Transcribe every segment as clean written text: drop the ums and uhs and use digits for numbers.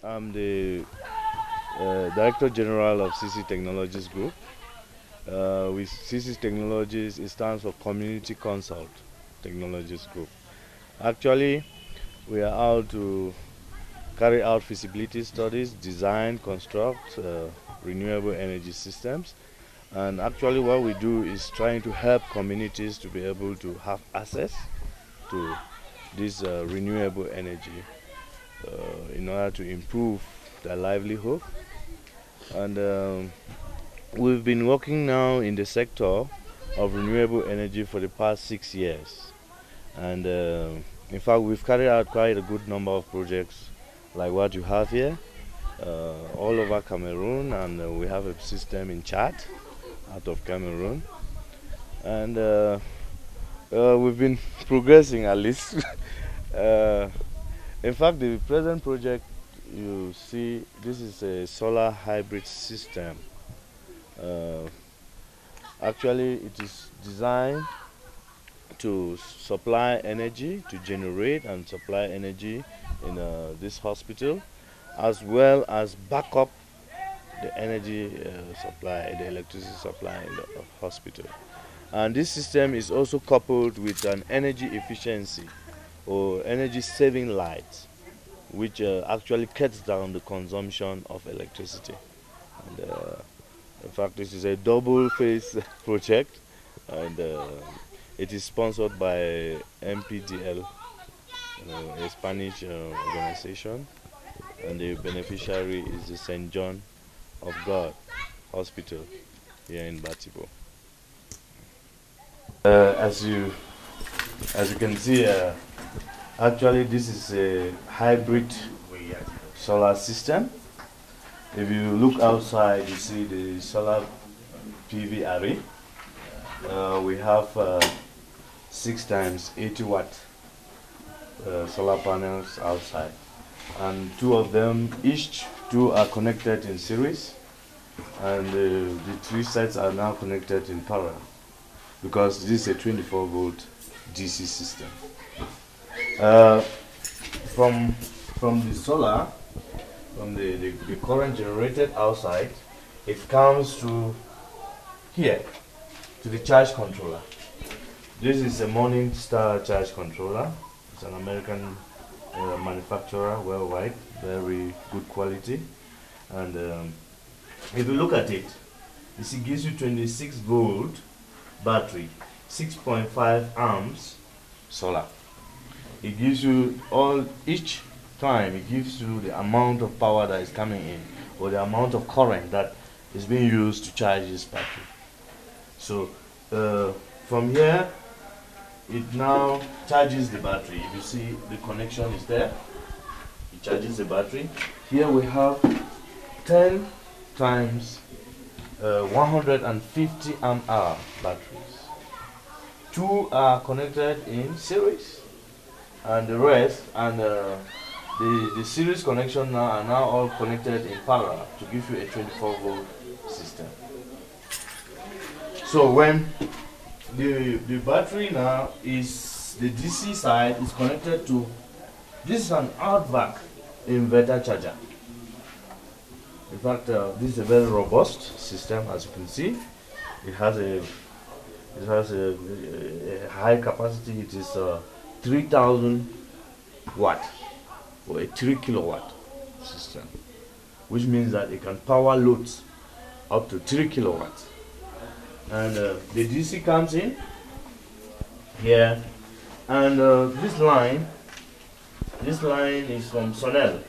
I'm the Director General of CC Technologies Group. With CC Technologies, it stands for Community Consult Technologies Group. Actually, we are out to carry out feasibility studies, design, construct renewable energy systems. And actually what we do is trying to help communities to be able to have access to this renewable energy in order to improve their livelihood. And we've been working now in the sector of renewable energy for the past 6 years. And in fact, we've carried out quite a good number of projects like what you have here all over Cameroon, and we have a system in Chad out of Cameroon. And we've been progressing at least. In fact, the present project you see, this is a solar hybrid system. Actually, it is designed to supply energy, to generate and supply energy in this hospital, as well as back up the energy supply, the electricity supply in the hospital. And this system is also coupled with an energy efficiency or energy saving light, which actually cuts down the consumption of electricity. And, in fact, this is a double phase project, and it is sponsored by MPDL, a Spanish organization, and the beneficiary is the St. John of God Hospital here in Batibo. As you can see, actually this is a hybrid solar system. If you look outside, you see the solar PV array. We have 6 times 80 watt solar panels outside, and 2 of them, each 2 are connected in series, and the 3 sets are now connected in parallel, because this is a 24 volt DC system. From the solar, from the current generated outside, it comes to here, to the charge controller. This is a Morning Star charge controller. It's an American manufacturer worldwide, very good quality. And if you look at it, you see, it gives you 26 volt battery, 6.5 amps solar. It gives you each time it gives you the amount of power that is coming in, or the amount of current that is being used to charge this battery. So from here, it now charges the battery. If you see, the connection is there. It charges the battery. Here we have 10 times 150 amp hour batteries. 2 are connected in series, and the rest, and the series connection now are now all connected in parallel to give you a 24 volt system. So when the battery now is, the DC side is connected to, this is an outback inverter charger. In fact, this is a very robust system, as you can see. It has a high capacity. It is 3000 watt, or a 3 kilowatt system, which means that it can power loads up to 3 kilowatts. And the DC comes in here, and this line is from Sonel.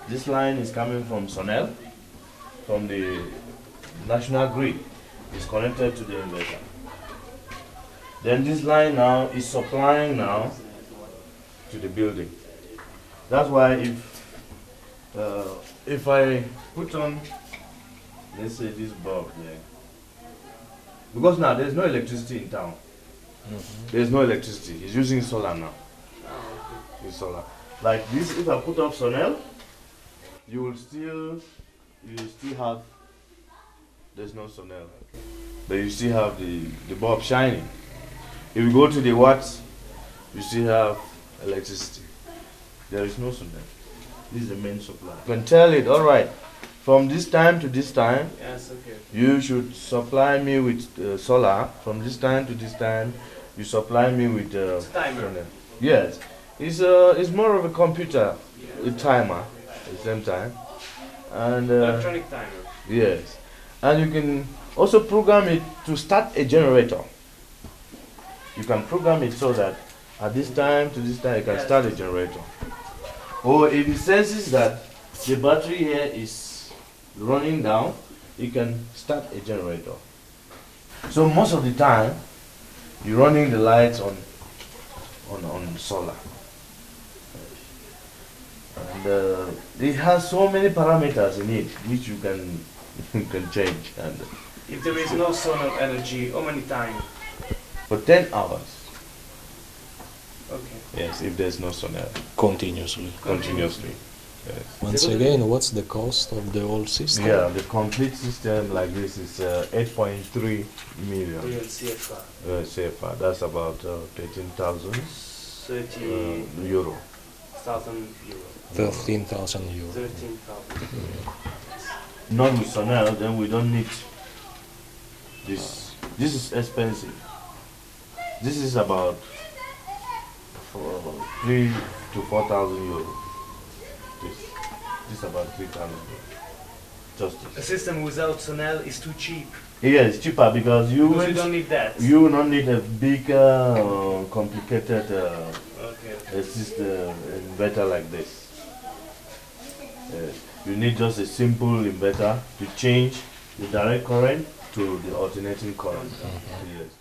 This line is coming from Sonel, from the national grid. It's connected to the inverter. Then this line now is supplying now to the building. That's why if I put on, let's say, this bulb here, because now there's no electricity in town. There's no electricity. It's using solar now. It's solar. Like this, if I put off Sonel, you will still have, there's no Sonel, but you still have the bulb shining. If you go to the watts, you still have electricity. There is no Sonel. This is the main supply. You can tell it, all right, from this time to this time, Yes, okay. you should supply me with solar. From this time to this time, you supply me with It's a timer. solar. Yes, it's more of a computer, a timer at the same time, and Electronic timer. yes, and you can also program it to start a generator. You can program it so that at this time to this time you can start a generator. Or if it senses that the battery here is running down, you can start a generator. So most of the time you're running the lights on solar. And it has so many parameters in it which you can you can change. And If there is no solar energy, how many times? for 10 hours. Okay. Yes, if there's no solar. Continuously. Continuously. Yes. Once again, what's the cost of the whole system? Yeah, the complete system like this is 8.3 million Real CFR. CFA. That's about 13,000 30,000 euro. euro. 13,000 euros. 13,000. Not with Sonel, then we don't need this. This is expensive. This is about 3 to 4,000 euros. This is about 3,000 euros. Just A this. system without Sonel is too cheap. Yeah, it's cheaper because you don't need that. you don't need a bigger, complicated Okay. system inverter like this. You need just a simple inverter to change the direct current to the alternating current. Yes.